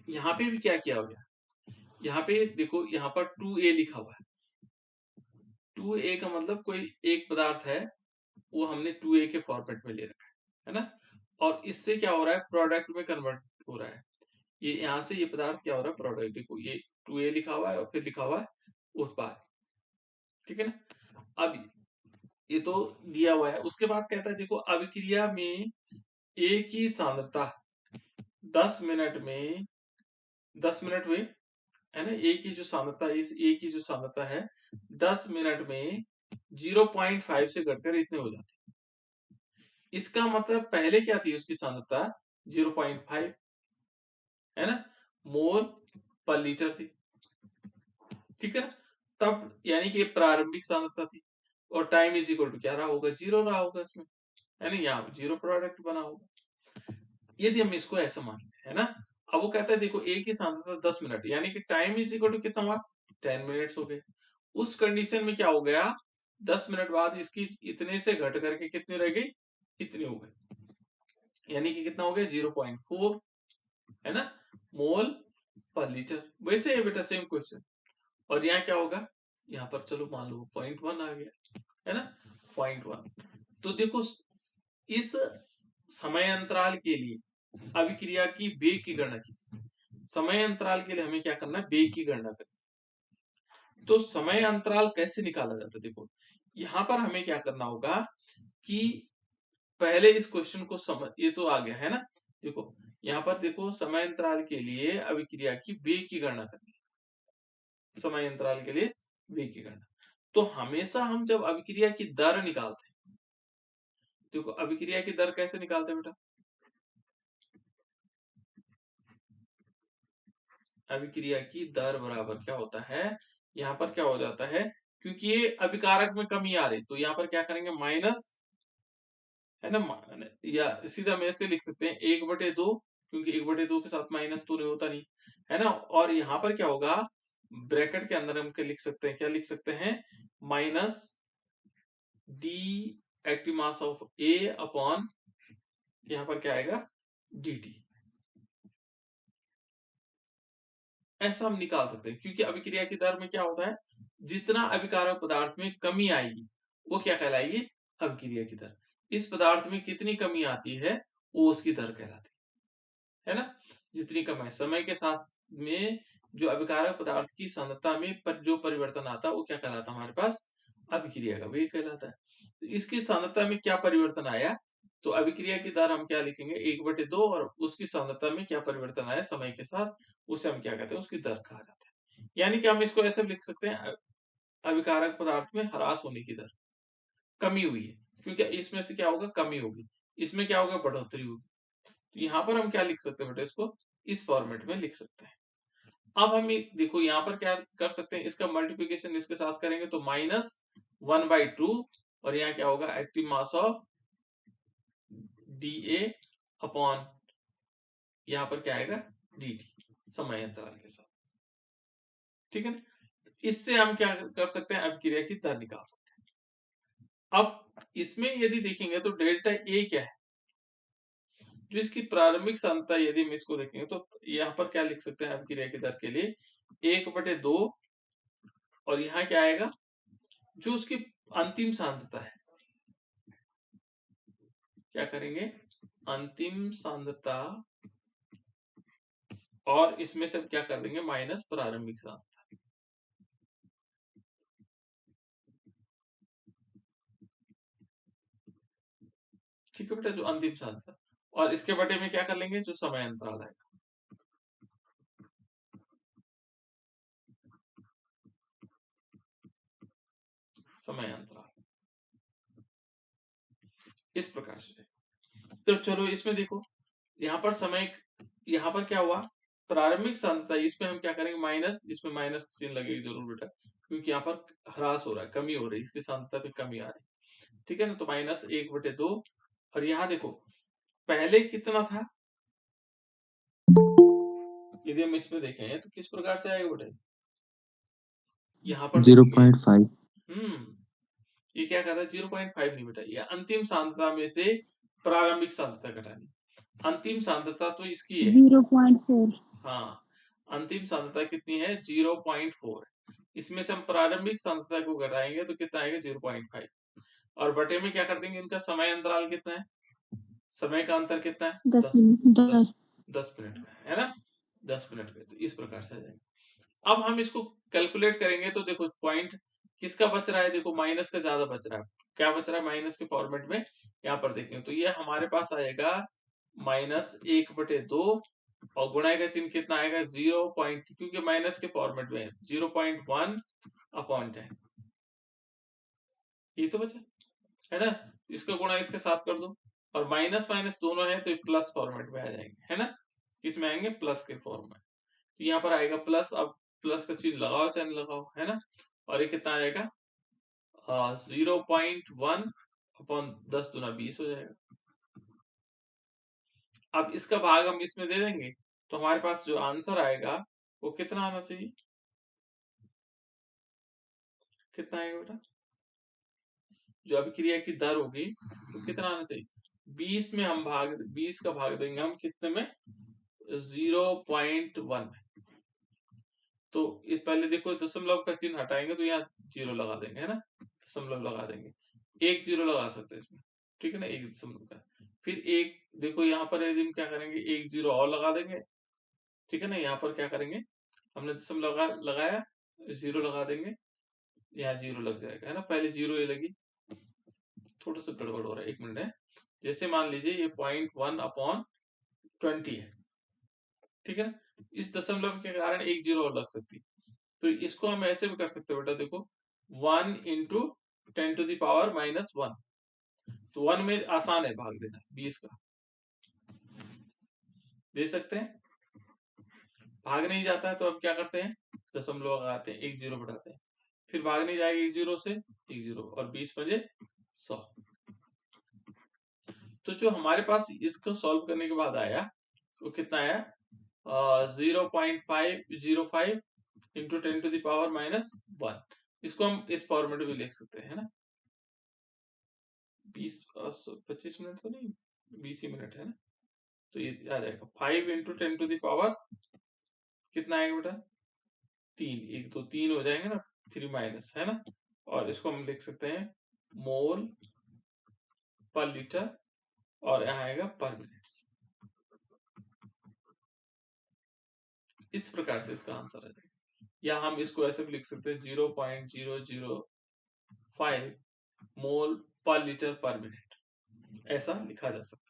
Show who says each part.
Speaker 1: यहाँ पे भी क्या किया हो गया, यहाँ पे देखो यहाँ पर 2a लिखा हुआ है। 2a का मतलब कोई एक पदार्थ है, वो हमने 2a के फॉर्मेट में ले रखा है ना? और इससे क्या हो रहा है, प्रोडक्ट में कन्वर्ट हो रहा है। ये यहाँ से ये पदार्थ क्या हो रहा है, प्रोडक्ट। देखो ये 2a लिखा हुआ है और फिर लिखा हुआ है उत्पाद, ठीक है ना? अब ये तो दिया हुआ है। उसके बाद कहता है देखो अभिक्रिया में A की सांद्रता 10 मिनट में 10 मिनट हुए, है ना? A की जो सांद्रता है, इस A की जो सांद्रता है 10 मिनट में 0.5 से घटकर इतने हो जाती है। इसका मतलब पहले क्या थी उसकी सांद्रता 0.5, है ना, मोल पर लीटर थी, ठीक है ना? तब यानी कि प्रारंभिक सांद्रता थी और टाइम इज इक्वल टू क्या रहा होगा, 0 रहा होगा इसमें, है ना? यहाँ जीरो प्रोडक्ट बना होगा यदि हम इसको ऐसा मान लें, है ना? अब वो कहता है देखो A की सांद्रता 10 मिनट यानी कि टाइम इज इक्वल टू कितना हुआ, 10 मिनट्स हो गए। उस कंडीशन में क्या हो गया, 10 मिनट बाद इसकी इतने से घट करके कितनी रह गई, इतनी हो गई, यानी कि कितना हो गया 0.4, है ना, मोल पर लीटर। वैसे है बेटा सेम क्वेश्चन। और यहाँ क्या होगा, यहाँ पर चलो मान लो 0.1 आ गया, है ना, 0.1। तो देखो इस समय अंतराल के लिए अभिक्रिया की वेग की गणना की। समय अंतराल के लिए हमें क्या करना है, वेग की गणना करनी। तो समय अंतराल कैसे निकाला जाता है, देखो यहां पर हमें क्या करना होगा कि पहले इस क्वेश्चन को समझ, ये तो आ गया है ना। देखो यहाँ पर देखो समय अंतराल के लिए अभिक्रिया की वेग की गणना करनी है, समय अंतराल के लिए वेग की गणना। तो हमेशा हम जब अभिक्रिया की दर निकालते हैं, देखो अभिक्रिया की दर कैसे निकालते हैं बेटा, अभिक्रिया की दर बराबर क्या होता है, यहाँ पर क्या हो जाता है, क्योंकि ये अभिकारक में कमी आ रही तो यहाँ पर क्या करेंगे माइनस, है ना, या सीधा में ऐसे लिख सकते हैं 1/2, क्योंकि 1/2 के साथ माइनस तो नहीं होता नहीं, है ना। और यहाँ पर क्या होगा, ब्रैकेट के अंदर हम क्या लिख सकते हैं, क्या लिख सकते हैं, minus D active mass of A upon, यहाँ पर क्या आएगा, डी टी। ऐसा हम निकाल सकते हैं, क्योंकि अभिक्रिया की दर में क्या होता है, जितना अभिकारक पदार्थ में कमी आएगी वो क्या कहलाएगी, अभिक्रिया की दर। इस पदार्थ में कितनी कमी आती है वो उसकी दर कहलाती है ना। जितनी कम है समय के साथ में जो अभिकारक पदार्थ की सांद्रता में जो परिवर्तन आता है वो क्या कहलाता है हमारे पास, अभिक्रिया का वेग कहलाता है। तो इसकी सांद्रता में क्या परिवर्तन आया, तो अभिक्रिया की दर हम क्या लिखेंगे 1/2, और उसकी सांद्रता में क्या परिवर्तन आया समय के साथ, उसे हम क्या कहते हैं, उसकी दर कहा जाता है। यानी कि हम इसको ऐसे लिख सकते हैं, अभिकारक पदार्थ में ह्रास होने की दर, कमी हुई है, क्योंकि इसमें से क्या होगा, कमी होगी, इसमें क्या होगा, बढ़ोतरी होगी। तो यहाँ पर हम क्या लिख सकते हैं बेटा, इसको इस फॉर्मेट में लिख सकते हैं। अब हम देखो यहाँ पर क्या कर सकते हैं, इसका मल्टीप्लीकेशन इसके साथ करेंगे तो -1/2, और यहाँ क्या होगा, active mass of dA upon, यहाँ पर क्या आएगा, dt, समय अंतराल के साथ, ठीक है ना। इससे हम क्या कर सकते हैं, अभिक्रिया की दर निकाल सकते हैं। अब इसमें यदि देखेंगे तो डेल्टा A क्या है, जो इसकी प्रारंभिक सांद्रता, यदि हम इसको देखेंगे तो यहाँ पर क्या लिख सकते हैं अभिक्रिया की दर के लिए 1/2, और यहाँ क्या आएगा, जो उसकी अंतिम सांद्रता है, क्या करेंगे, अंतिम सांद्रता, और इसमें से क्या कर देंगे माइनस प्रारंभिक सांद्रता, ठीक है बेटा, जो अंतिम सांद्रता, और इसके बटे में क्या कर लेंगे, जो समय अंतराल है, समय अंतराल, इस प्रकार से। तो चलो इसमें देखो, यहाँ पर समय, यहाँ पर क्या हुआ, प्रारंभिक सांद्रता, इसमें हम क्या करेंगे माइनस, इसमें माइनस चिन्ह लगेगी जरूर बेटा, क्योंकि यहाँ पर ह्रास हो रहा है, कमी हो रही है, इसकी सांद्रता पे कमी आ रही है, ठीक है ना। तो -1/2, और यहाँ देखो पहले कितना था, यदि हम इसमें देखें तो किस प्रकार से आएगा बेटा, यहाँ पर देखिए,
Speaker 2: 0.5।
Speaker 1: ये क्या कर रहा है, 0.5 नहीं बेटा, ये अंतिम सांद्रता में से प्रारंभिक सांद्रता घटानी, अंतिम सांद्रता तो इसकी है
Speaker 3: 0.4।
Speaker 1: हाँ, अंतिम सांद्रता कितनी है? 0.4। इसमें से हम प्रारंभिक सांद्रता को घटाएंगे तो कितना आएगा? 0.5। और बटे में क्या कर देंगे? इनका समय अंतराल कितना है? समय का अंतर कितना है?
Speaker 2: 10 मिनट
Speaker 1: 10 मिनट का है ना, 10 मिनट का। तो इस प्रकार से आ जाएगा। अब हम इसको कैलकुलेट करेंगे तो देखो पॉइंट किसका बच रहा है? देखो माइनस का ज्यादा बच रहा है। क्या बच रहा है माइनस के फॉर्मेट में? यहाँ पर देखेंगे तो ये हमारे पास आएगा -1/2 और गुणा का चिन्ह कितना आएगा? 0. क्योंकि माइनस के फॉर्मेट में 0.1 अपॉन 10। ये तो बचा है ना, इसका गुणा इसके साथ कर दो और माइनस माइनस दोनों है तो ये प्लस फॉर्मेट में आ जाएंगे, है ना, इसमें आएंगे प्लस के फॉर्म में। तो यहाँ पर आएगा प्लस। अब प्लस का चिन्ह लगाओ चाहे लगाओ, है ना, और ये कितना आएगा? 0.1 अपॉन 10 दूना 20 हो जाएगा। अब इसका भाग हम इसमें दे देंगे तो हमारे पास जो आंसर आएगा वो कितना आना चाहिए? कितना आएगा बेटा? जो अभिक्रिया की दर होगी तो कितना आना चाहिए? 20 में हम 20 का भाग देंगे हम कितने में? 0.1 में। तो ये पहले देखो दशमलव का चिन्ह हटाएंगे तो यहाँ 0 लगा देंगे, है ना, दशमलव लगा देंगे। 1 0 लगा सकते हैं इसमें, ठीक है ना, 1 दशमलव का। फिर एक देखो यहाँ पर यदि हम क्या करेंगे, 1 0 और लगा देंगे, ठीक है ना। यहाँ पर क्या करेंगे, हमने दशमलव लगाया, 0 लगा देंगे, यहाँ 0 लग जाएगा, है ना। पहले 0 ये लगी, थोड़ा सा गड़बड़ हो रहा है, 1 मिनट है। जैसे मान लीजिए ये 0.1 अपॉन 20 है, ठीक है ना। इस दशमलव के कारण 1 0 और लग सकती है। तो इसको हम ऐसे भी कर सकते हैं बेटा, देखो 1 इंटू 10⁻⁻1। तो 1 में आसान है भाग देना, 20 का दे सकते हैं। भाग नहीं जाता है तो अब क्या करते हैं, दशमलव लगाते हैं, 1 0 बढ़ाते हैं, फिर भाग नहीं जाएगा 1 0 से, 1 0 और 20 बजे 100। तो जो हमारे पास इसको सॉल्व करने के बाद आया वो कितना आया? 0.505 इंटू 10⁻⁻1। इसको हम इस फॉर्मेट में भी लिख सकते हैं, है ना। 25 मिनट तो नहीं, 20 ही मिनट है ना। तो ये आ जाएगा 5 इंटू 10⁻, कितना आएगा बेटा? 3, 1 2 3 हो जाएंगे ना, 3 माइनस, है ना। और इसको हम लिख सकते हैं मोल पर लीटर और यहाँ आएगा पर मिनट। इस प्रकार से इसका आंसर आ जाएगा। या हम इसको ऐसे भी लिख सकते हैं 0.005 मोल पर लीटर पर मिनट, ऐसा लिखा जा सकता है।